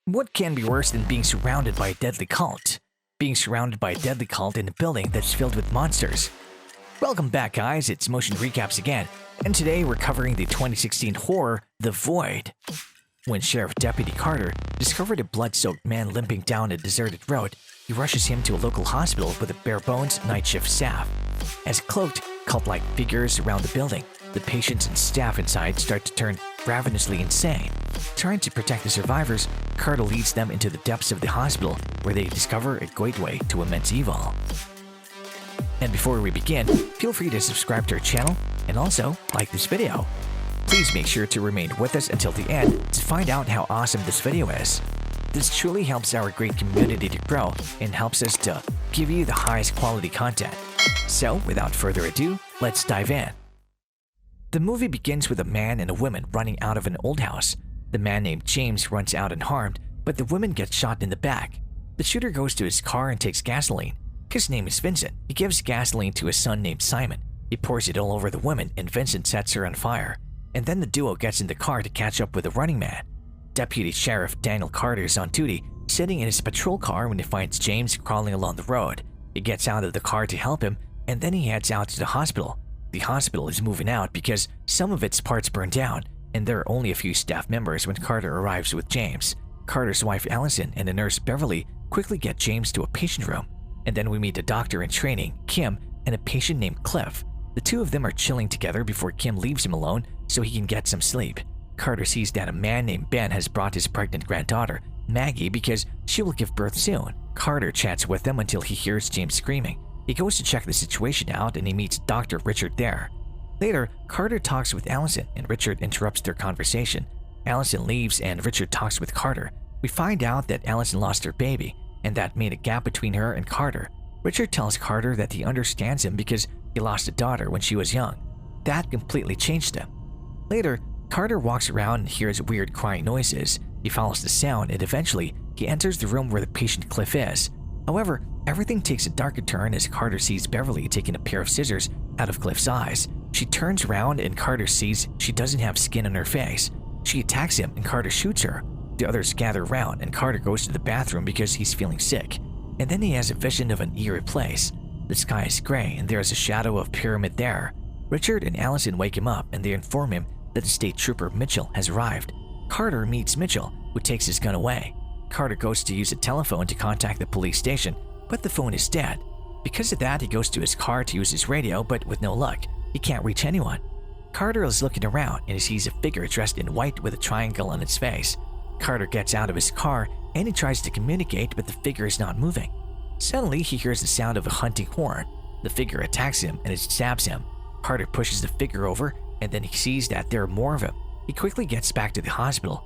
What can be worse than being surrounded by a deadly cult? Being surrounded by a deadly cult in a building that's filled with monsters. Welcome back, guys, it's Motion Recaps again, and today we're covering the 2016 horror, The Void. When Sheriff Deputy Carter discovered a blood-soaked man limping down a deserted road, he rushes him to a local hospital with a bare-bones night shift staff. As cloaked, cult-like figures surround the building, the patients and staff inside start to turn ravenously insane. Trying to protect the survivors, Carter leads them into the depths of the hospital where they discover a gateway to immense evil. And before we begin, feel free to subscribe to our channel and also like this video. Please make sure to remain with us until the end to find out how awesome this video is. This truly helps our great community to grow and helps us to give you the highest quality content. So, without further ado, let's dive in. The movie begins with a man and a woman running out of an old house. The man named James runs out unharmed, but the woman gets shot in the back. The shooter goes to his car and takes gasoline. His name is Vincent. He gives gasoline to his son named Simon. He pours it all over the woman and Vincent sets her on fire. And then the duo gets in the car to catch up with the running man. Deputy Sheriff Daniel Carter is on duty, sitting in his patrol car when he finds James crawling along the road. He gets out of the car to help him, and then he heads out to the hospital. The hospital is moving out because some of its parts burned down, and there are only a few staff members when Carter arrives with James. Carter's wife Allison and the nurse Beverly quickly get James to a patient room. And then we meet a doctor in training, Kim, and a patient named Cliff. The two of them are chilling together before Kim leaves him alone so he can get some sleep. Carter sees that a man named Ben has brought his pregnant granddaughter, Maggie, because she will give birth soon. Carter chats with them until he hears James screaming. He goes to check the situation out and he meets Dr. Richard there. Later, Carter talks with Allison and Richard interrupts their conversation. Allison leaves and Richard talks with Carter. We find out that Allison lost her baby and that made a gap between her and Carter. Richard tells Carter that he understands him because he lost a daughter when she was young. That completely changed him. Later, Carter walks around and hears weird crying noises. He follows the sound and eventually he enters the room where the patient Cliff is. However, everything takes a darker turn as Carter sees Beverly taking a pair of scissors out of Cliff's eyes. She turns around and Carter sees she doesn't have skin on her face. She attacks him and Carter shoots her. The others gather around and Carter goes to the bathroom because he's feeling sick. And then he has a vision of an eerie place. The sky is gray and there is a shadow of pyramid there. Richard and Allison wake him up and they inform him that the state trooper Mitchell has arrived. Carter meets Mitchell, who takes his gun away. Carter goes to use a telephone to contact the police station, but the phone is dead. Because of that, he goes to his car to use his radio, but with no luck, he can't reach anyone. Carter is looking around and he sees a figure dressed in white with a triangle on its face. Carter gets out of his car and he tries to communicate, but the figure is not moving. Suddenly, he hears the sound of a hunting horn. The figure attacks him and it stabs him. Carter pushes the figure over and then he sees that there are more of him. He quickly gets back to the hospital.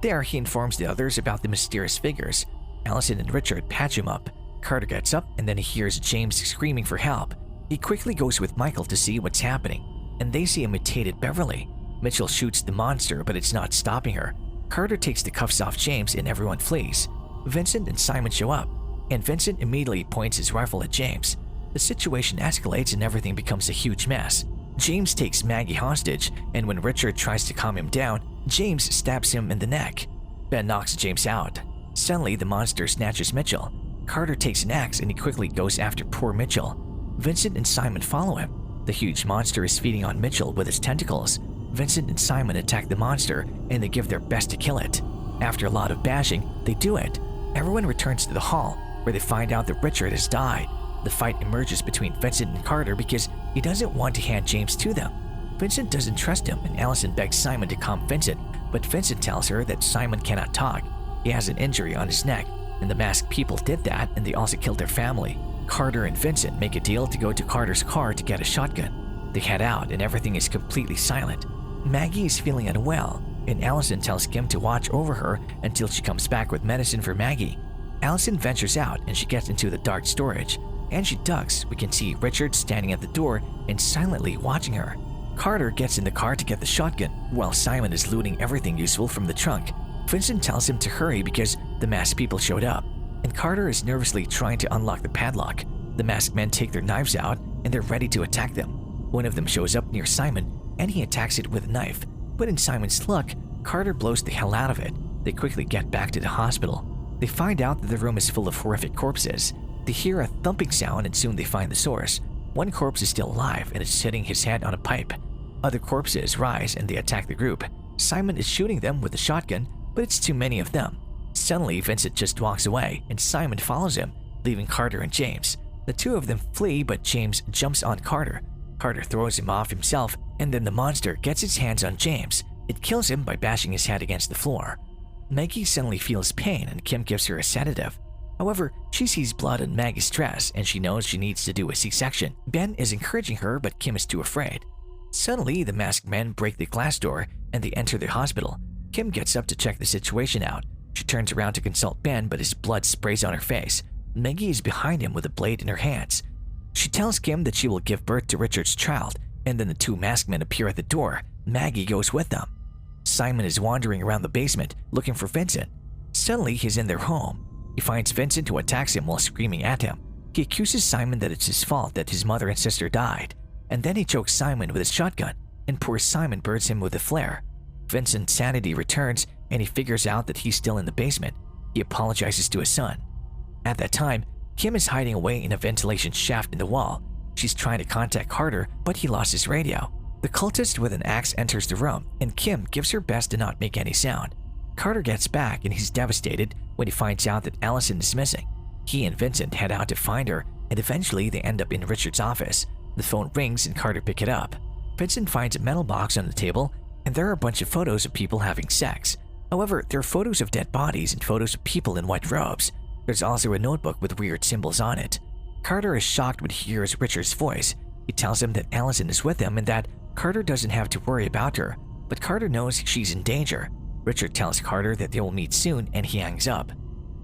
There, he informs the others about the mysterious figures. Allison and Richard patch him up. Carter gets up and then he hears James screaming for help. He quickly goes with Michael to see what's happening, and they see a mutated Beverly. Mitchell shoots the monster, but it's not stopping her. Carter takes the cuffs off James and everyone flees. Vincent and Simon show up, and Vincent immediately points his rifle at James. The situation escalates and everything becomes a huge mess. James takes Maggie hostage, and when Richard tries to calm him down, James stabs him in the neck. Ben knocks James out. Suddenly, the monster snatches Mitchell. Carter takes an axe and he quickly goes after poor Mitchell. Vincent and Simon follow him. The huge monster is feeding on Mitchell with his tentacles. Vincent and Simon attack the monster and they give their best to kill it. After a lot of bashing, they do it. Everyone returns to the hall, where they find out that Richard has died. The fight emerges between Vincent and Carter because he doesn't want to hand James to them. Vincent doesn't trust him and Allison begs Simon to calm Vincent, but Vincent tells her that Simon cannot talk. He has an injury on his neck, and the masked people did that and they also killed their family. Carter and Vincent make a deal to go to Carter's car to get a shotgun. They head out and everything is completely silent. Maggie is feeling unwell, and Allison tells Kim to watch over her until she comes back with medicine for Maggie. Allison ventures out and she gets into the dark storage. As she ducks, we can see Richard standing at the door and silently watching her. Carter gets in the car to get the shotgun, while Simon is looting everything useful from the trunk. Vincent tells him to hurry because the masked people showed up, and Carter is nervously trying to unlock the padlock. The masked men take their knives out and they're ready to attack them. One of them shows up near Simon and he attacks it with a knife, but in Simon's luck, Carter blows the hell out of it. They quickly get back to the hospital. They find out that the room is full of horrific corpses. They hear a thumping sound and soon they find the source. One corpse is still alive and is hitting his head on a pipe. Other corpses rise and they attack the group. Simon is shooting them with a shotgun, but it's too many of them. Suddenly, Vincent just walks away and Simon follows him, leaving Carter and James. The two of them flee, but James jumps on Carter. Carter throws him off himself, and then the monster gets its hands on James. It kills him by bashing his head against the floor. Maggie suddenly feels pain and Kim gives her a sedative. However, she sees blood on Maggie's dress and she knows she needs to do a C-section. Ben is encouraging her, but Kim is too afraid. Suddenly, the masked men break the glass door and they enter the hospital. Kim gets up to check the situation out. She turns around to consult Ben, but his blood sprays on her face. Maggie is behind him with a blade in her hands. She tells Kim that she will give birth to Richard's child, and then the two masked men appear at the door. Maggie goes with them. Simon is wandering around the basement looking for Vincent. Suddenly, he's in their home. He finds Vincent, who attacks him while screaming at him. He accuses Simon that it's his fault that his mother and sister died, and then he chokes Simon with his shotgun, and poor Simon burns him with a flare. Vincent's sanity returns and he figures out that he's still in the basement. He apologizes to his son. At that time, Kim is hiding away in a ventilation shaft in the wall. She's trying to contact Carter, but he lost his radio. The cultist with an axe enters the room, and Kim gives her best to not make any sound. Carter gets back and he's devastated when he finds out that Allison is missing. He and Vincent head out to find her, and eventually they end up in Richard's office. The phone rings and Carter picks it up. Vincent finds a metal box on the table, and there are a bunch of photos of people having sex. However, there are photos of dead bodies and photos of people in white robes. There's also a notebook with weird symbols on it. Carter is shocked when he hears Richard's voice. He tells him that Allison is with him and that Carter doesn't have to worry about her, but Carter knows she's in danger. Richard tells Carter that they will meet soon and he hangs up.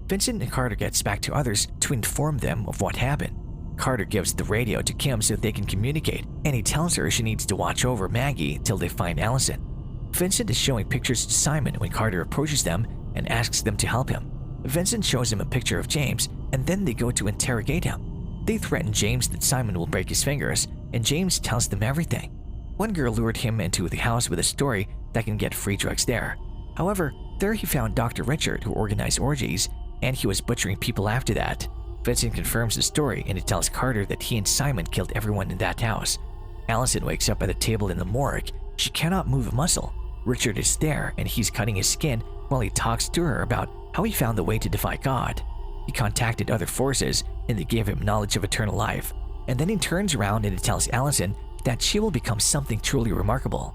Vincent and Carter gets back to others to inform them of what happened. Carter gives the radio to Kim so they can communicate, and he tells her she needs to watch over Maggie till they find Allison. Vincent is showing pictures to Simon when Carter approaches them and asks them to help him. Vincent shows him a picture of James, and then they go to interrogate him. They threaten James that Simon will break his fingers, and James tells them everything. One girl lured him into the house with a story that can get free drugs there. However, there he found Dr. Richard, who organized orgies, and he was butchering people after that. Vincent confirms the story and he tells Carter that he and Simon killed everyone in that house. Allison wakes up at a table in the morgue. She cannot move a muscle. Richard is there and he's cutting his skin while he talks to her about how he found the way to defy God. He contacted other forces and they gave him knowledge of eternal life. And then he turns around and he tells Allison that she will become something truly remarkable.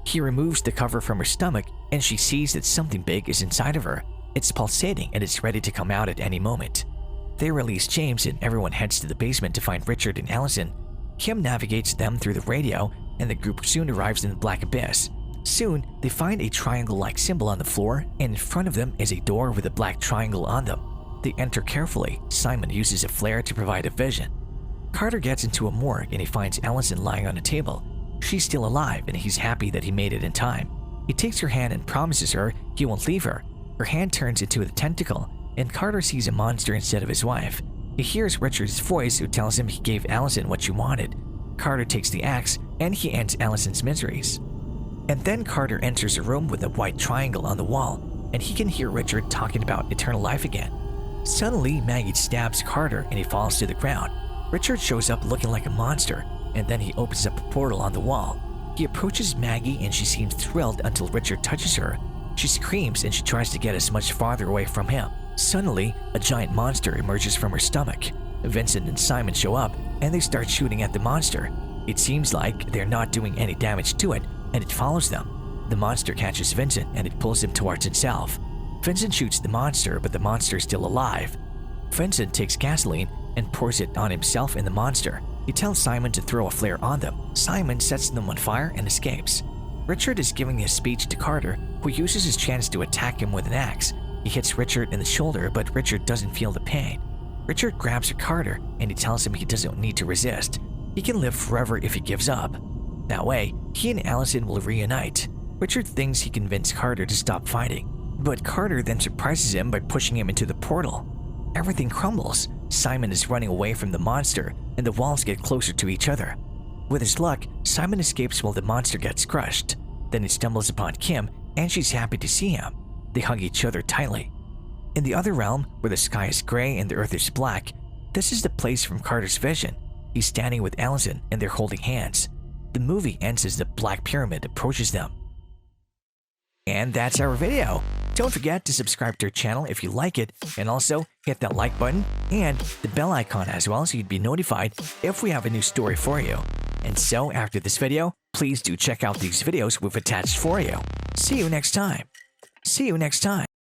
He removes the cover from her stomach and she sees that something big is inside of her. It's pulsating and it's ready to come out at any moment. They release James and everyone heads to the basement to find Richard and Allison. Kim navigates them through the radio and the group soon arrives in the black abyss. Soon, they find a triangle-like symbol on the floor and in front of them is a door with a black triangle on them. They enter carefully. Simon uses a flare to provide a vision. Carter gets into a morgue and he finds Allison lying on a table. She's still alive and he's happy that he made it in time. He takes her hand and promises her he won't leave her. Her hand turns into a tentacle and Carter sees a monster instead of his wife. He hears Richard's voice who tells him he gave Allison what she wanted. Carter takes the axe and he ends Allison's miseries. And then Carter enters a room with a white triangle on the wall and he can hear Richard talking about eternal life again. Suddenly, Maggie stabs Carter and he falls to the ground. Richard shows up looking like a monster and then he opens up a portal on the wall. He approaches Maggie and she seems thrilled until Richard touches her. She screams and she tries to get as much farther away from him. Suddenly, a giant monster emerges from her stomach. Vincent and Simon show up and they start shooting at the monster. It seems like they're not doing any damage to it and it follows them. The monster catches Vincent and it pulls him towards itself. Vincent shoots the monster, but the monster is still alive. Vincent takes gasoline and pours it on himself and the monster. He tells Simon to throw a flare on them. Simon sets them on fire and escapes. Richard is giving a speech to Carter, who uses his chance to attack him with an axe. He hits Richard in the shoulder, but Richard doesn't feel the pain. Richard grabs Carter and he tells him he doesn't need to resist. He can live forever if he gives up. That way, he and Allison will reunite. Richard thinks he convinced Carter to stop fighting, but Carter then surprises him by pushing him into the portal. Everything crumbles. Simon is running away from the monster and the walls get closer to each other. With his luck, Simon escapes while the monster gets crushed. Then he stumbles upon Kim and she's happy to see him. They hug each other tightly. In the other realm, where the sky is gray and the earth is black, this is the place from Carter's vision. He's standing with Allison and they're holding hands. The movie ends as the Black Pyramid approaches them. And that's our video. Don't forget to subscribe to our channel if you like it, and also hit that like button and the bell icon as well so you'd be notified if we have a new story for you. And so after this video, please do check out these videos we've attached for you. See you next time. See you next time.